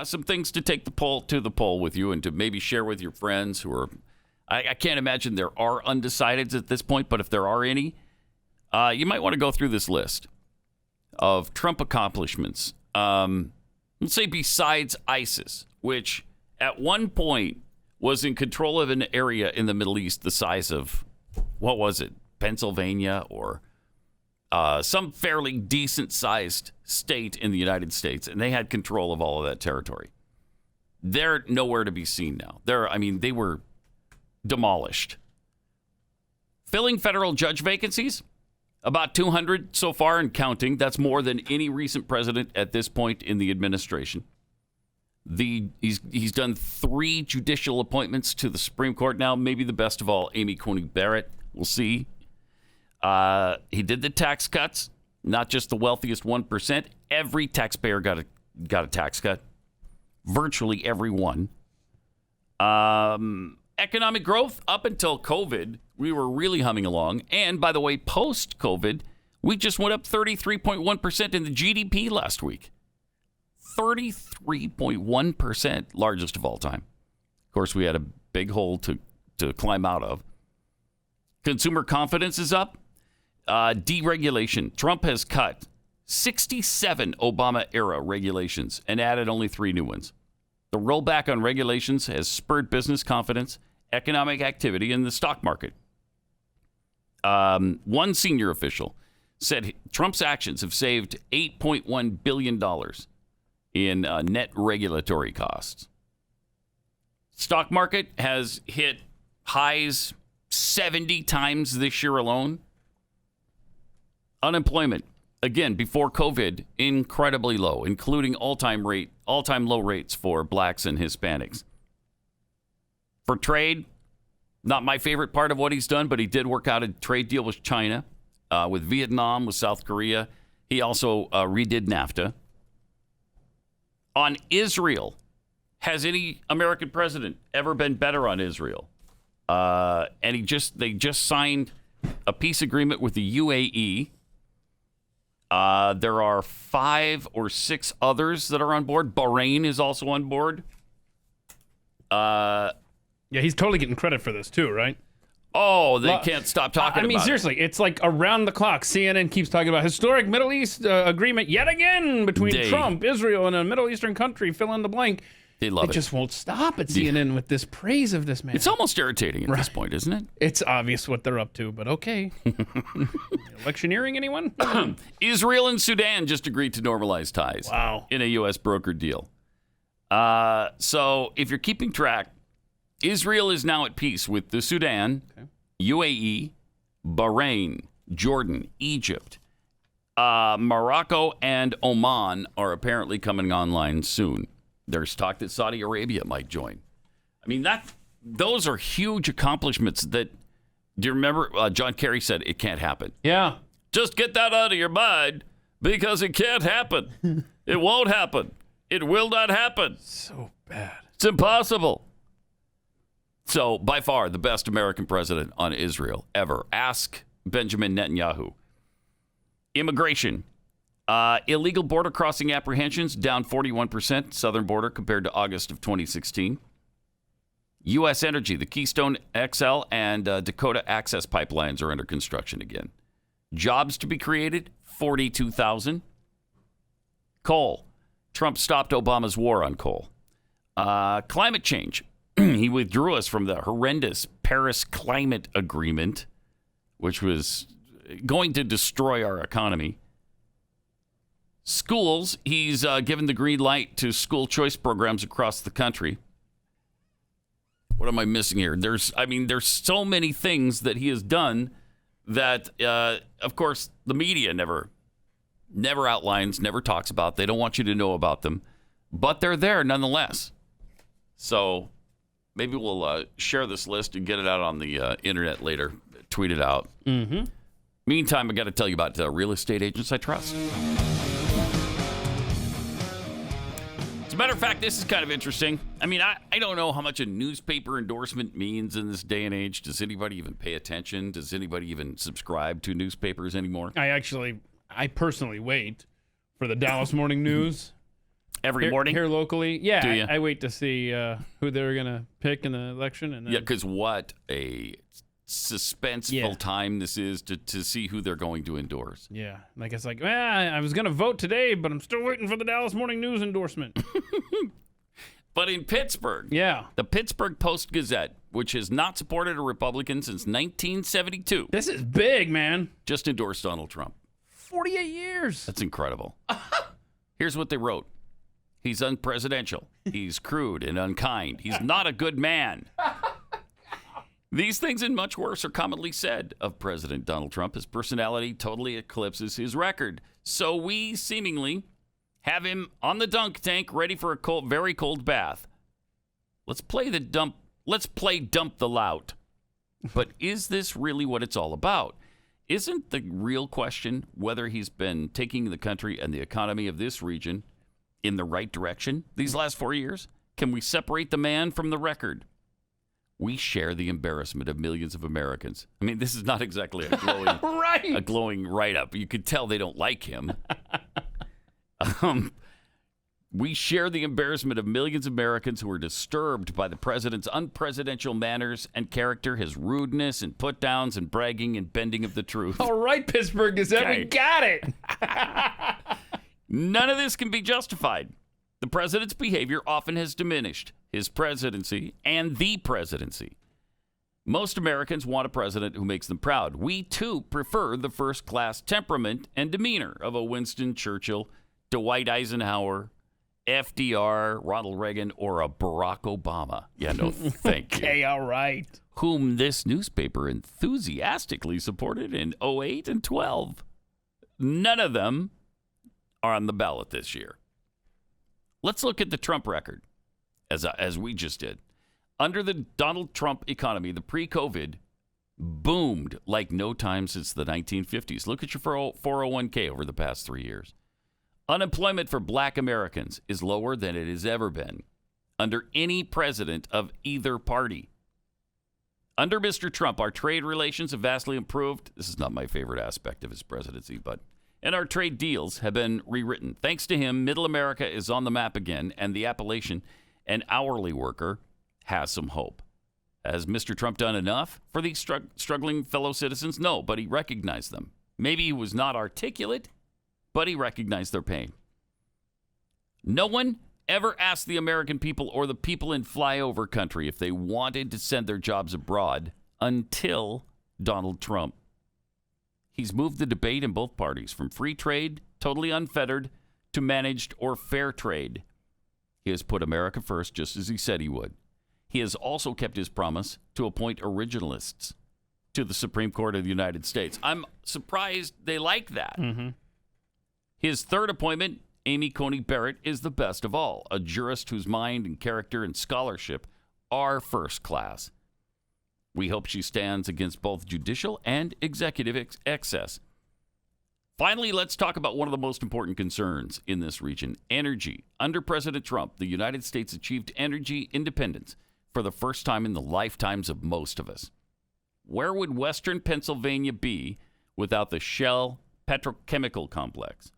some things to take the poll with you and to maybe share with your friends who are. I can't imagine there are undecideds at this point, but if there are any, you might want to go through this list of Trump accomplishments. Let's say besides ISIS, which at one point was in control of an area in the Middle East the size of, what was it, Pennsylvania or some fairly decent-sized state in the United States, and they had control of all of that territory. They're nowhere to be seen now. They were demolished. Filling federal judge vacancies, about 200 so far and counting. That's more than any recent president at this point in the administration. He's done 3 judicial appointments to the Supreme Court now, maybe the best of all, Amy Coney Barrett. We'll see. He did the tax cuts, not just the wealthiest 1%. Every taxpayer got a tax cut. Virtually every one. Economic growth, up until COVID, we were really humming along. And by the way, post-COVID, we just went up 33.1% in the GDP last week. 33.1%, largest of all time. Of course, we had a big hole to climb out of. Consumer confidence is up. Deregulation. Trump has cut 67 Obama-era regulations and added only 3 new ones. The rollback on regulations has spurred business confidence, economic activity, in the stock market. One senior official said Trump's actions have saved $8.1 billion in net regulatory costs. Stock market has hit highs 70 times this year alone. Unemployment, again, before COVID, incredibly low, including all-time low rates for blacks and Hispanics. For trade, not my favorite part of what he's done, but he did work out a trade deal with China, with Vietnam, with South Korea. He also redid NAFTA. On Israel, has any American president ever been better on Israel? And they just signed a peace agreement with the UAE. There are 5 or 6 others that are on board. Bahrain is also on board. Yeah, he's totally getting credit for this too, right? Oh, they can't stop talking about it. Seriously, it's like around the clock. CNN keeps talking about historic Middle East agreement yet again between Trump, Israel, and a Middle Eastern country, fill in the blank. They love it. It just won't stop at CNN with this praise of this man. It's almost irritating at this point, isn't it? It's obvious what they're up to, but okay. Electioneering, anyone? Israel and Sudan just agreed to normalize ties. Wow. In a U.S. brokered deal. So if you're keeping track, Israel is now at peace with the Sudan, UAE, Bahrain, Jordan, Egypt. Morocco and Oman are apparently coming online soon. There's talk that Saudi Arabia might join. I mean, those are huge accomplishments that, do you remember John Kerry said it can't happen? Yeah. Just get that out of your mind because it can't happen. It won't happen. It will not happen. So bad. It's impossible. So, by far, the best American president on Israel ever. Ask Benjamin Netanyahu. Immigration. Illegal border crossing apprehensions down 41%, southern border compared to August of 2016. U.S. energy, the Keystone XL and Dakota Access pipelines are under construction again. Jobs to be created, 42,000. Coal. Trump stopped Obama's war on coal. Climate change. He withdrew us from the horrendous Paris Climate Agreement, which was going to destroy our economy. Schools, he's given the green light to school choice programs across the country. What am I missing here? There's so many things that he has done that, of course, the media never outlines, never talks about. They don't want you to know about them, but they're there nonetheless. So maybe we'll share this list and get it out on the internet later, tweet it out. Mm-hmm. Meantime, I got to tell you about real estate agents I trust. As a matter of fact, this is kind of interesting. I mean, I don't know how much a newspaper endorsement means in this day and age. Does anybody even pay attention? Does anybody even subscribe to newspapers anymore? I personally wait for the Dallas Morning News. Every morning? Here locally. Yeah, Do ya? I wait to see who they're going to pick in the election. And then, Yeah, because what a suspenseful time this is to see who they're going to endorse. Yeah, like it's like, I was going to vote today, but I'm still waiting for the Dallas Morning News endorsement. But in Pittsburgh, Yeah. the Pittsburgh Post-Gazette, which has not supported a Republican since 1972, This is big, man. just endorsed Donald Trump. 48 years. That's incredible. Here's what they wrote. He's unpresidential. He's crude and unkind. He's not a good man. These things and much worse are commonly said of President Donald Trump. His personality totally eclipses his record. So we seemingly have him on the dunk tank ready for a very cold bath. Let's play dump the lout. But is this really what it's all about? Isn't the real question whether he's been taking the country and the economy of this region in the right direction these last 4 years? Can we separate the man from the record? We share the embarrassment of millions of Americans. I mean, this is not exactly a glowing, Right. a glowing write-up. You could tell they don't like him. We share the embarrassment of millions of Americans who are disturbed by the president's unpresidential manners and character, his rudeness and put-downs and bragging and bending of the truth. All right, Pittsburgh Gazette, Okay. we got it. None of this can be justified. The president's behavior often has diminished his presidency and the presidency. Most Americans want a president who makes them proud. We, too, prefer the first-class temperament and demeanor of a Winston Churchill, Dwight Eisenhower, FDR, Ronald Reagan, or a Barack Obama. Yeah, no, thank you. Okay, all right. Whom this newspaper enthusiastically supported in 08 and 12. None of them are on the ballot this year. Let's look at the Trump record, as we just did. Under the Donald Trump economy, the pre-COVID boomed like no time since the 1950s. Look at your 401k over the past 3 years. Unemployment for black Americans is lower than it has ever been under any president of either party. Under Mr. Trump, our trade relations have vastly improved. This is not my favorite aspect of his presidency, and our trade deals have been rewritten. Thanks to him, Middle America is on the map again, and the Appalachian and hourly worker has some hope. Has Mr. Trump done enough for these struggling fellow citizens? No, but he recognized them. Maybe he was not articulate, but he recognized their pain. No one ever asked the American people or the people in flyover country if they wanted to send their jobs abroad until Donald Trump. He's moved the debate in both parties from free trade, totally unfettered, to managed or fair trade. He has put America first, just as he said he would. He has also kept his promise to appoint originalists to the Supreme Court of the United States. I'm surprised they like that. Mm-hmm. His third appointment, Amy Coney Barrett, is the best of all, a jurist whose mind and character and scholarship are first class. We hope she stands against both judicial and executive excess. Finally, let's talk about one of the most important concerns in this region, energy. Under President Trump, the United States achieved energy independence for the first time in the lifetimes of most of us. Where would Western Pennsylvania be without the Shell petrochemical complex?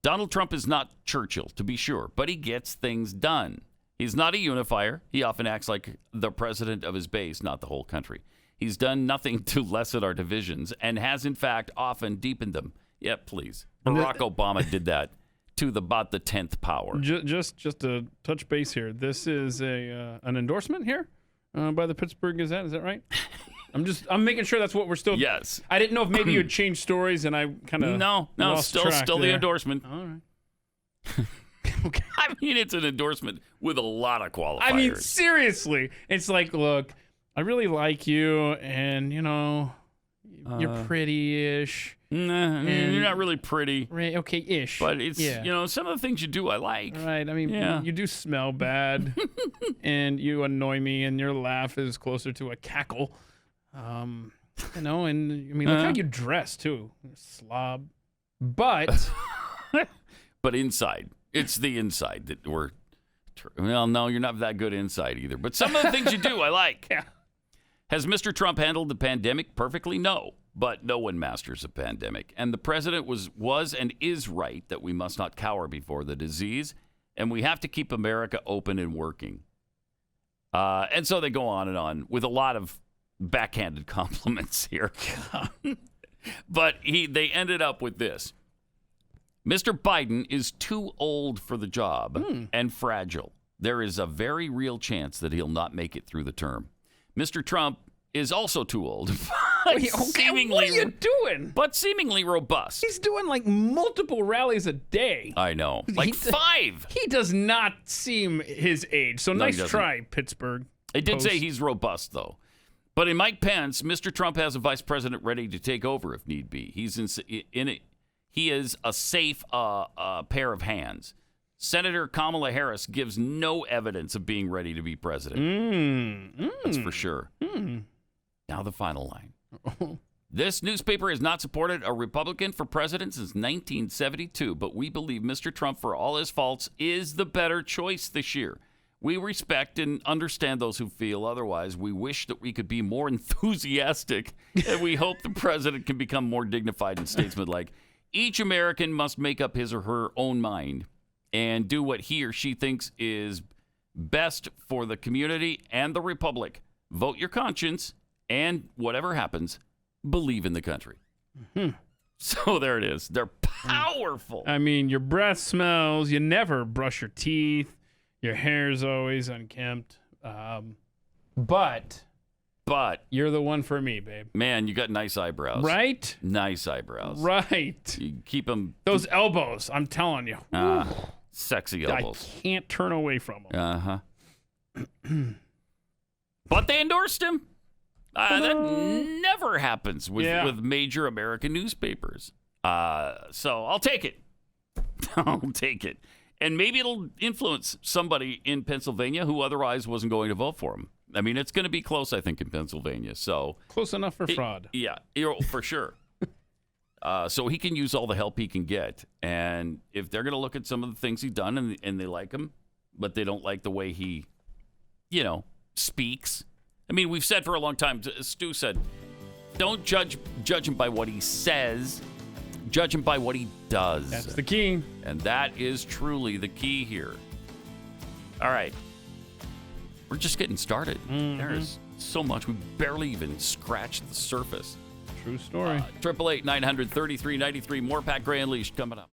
Donald Trump is not Churchill, to be sure, but he gets things done. He's not a unifier. He often acts like the president of his base, not the whole country. He's done nothing to lessen our divisions and has, in fact, often deepened them. Yeah, please. Barack Obama did that to about the 10th power. Just to touch base here, this is an endorsement here by the Pittsburgh Gazette. Is that right? I'm making sure that's what we're still. Yes. I didn't know if maybe you had changed stories and I kind of No, still the endorsement. All right. Okay. I mean, it's an endorsement with a lot of qualifiers. I mean, seriously, it's like, look, I really like you, and you're pretty-ish. Nah, you're not really pretty. Right? Okay-ish. But it's some of the things you do I like. Right. I mean, you do smell bad, and you annoy me, and your laugh is closer to a cackle. And I mean, look how you dress too, you're a slob. But but inside. It's the inside that we're... Well, no, you're not that good inside either. But some of the things you do, I like. Yeah. Has Mr. Trump handled the pandemic perfectly? No. But no one masters a pandemic. And the president was and is right that we must not cower before the disease. and we have to keep America open and working. And so they go on and on with a lot of backhanded compliments here. But they ended up with this. Mr. Biden is too old for the job and fragile. There is a very real chance that he'll not make it through the term. Mr. Trump is also too old. Seemingly, what are you doing? But seemingly robust. He's doing like multiple rallies a day. I know. Like 5. He does not seem his age. So nice doesn't. try, Pittsburgh. It did Post. say he's robust, though. But in Mike Pence, Mr. Trump has a vice president ready to take over if need be. He's in it. He is a safe pair of hands. Senator Kamala Harris gives no evidence of being ready to be president. That's for sure. Now the final line. This newspaper has not supported a Republican for president since 1972, but we believe Mr. Trump, for all his faults, is the better choice this year. We respect and understand those who feel otherwise. We wish that we could be more enthusiastic, and we hope the president can become more dignified and statesmanlike. Each American must make up his or her own mind and do what he or she thinks is best for the community and the republic. Vote your conscience, and whatever happens, believe in the country. So there it is. They're powerful. I mean, your breath smells. You never brush your teeth. Your hair's always unkempt. But you're the one for me, babe. Man, you got nice eyebrows. Right? Nice eyebrows. Right. You keep them. Those elbows, I'm telling you. Sexy elbows. I can't turn away from them. But they endorsed him. That never happens with major American newspapers. So I'll take it. I'll take it. And maybe it'll influence somebody in Pennsylvania who otherwise wasn't going to vote for him. I mean, it's going to be close, I think, in Pennsylvania. So close enough for fraud. Yeah, for sure. So he can use all the help he can get. And if they're going to look at some of the things he's done and they like him, but they don't like the way he, speaks. I mean, we've said for a long time, Stu said, don't judge him by what he says. Judge him by what he does. That's the key. And that is truly the key here. All right. We're just getting started. There's so much. We barely even scratched the surface. True story. 888-900-3393. More Pat Gray Unleashed coming up.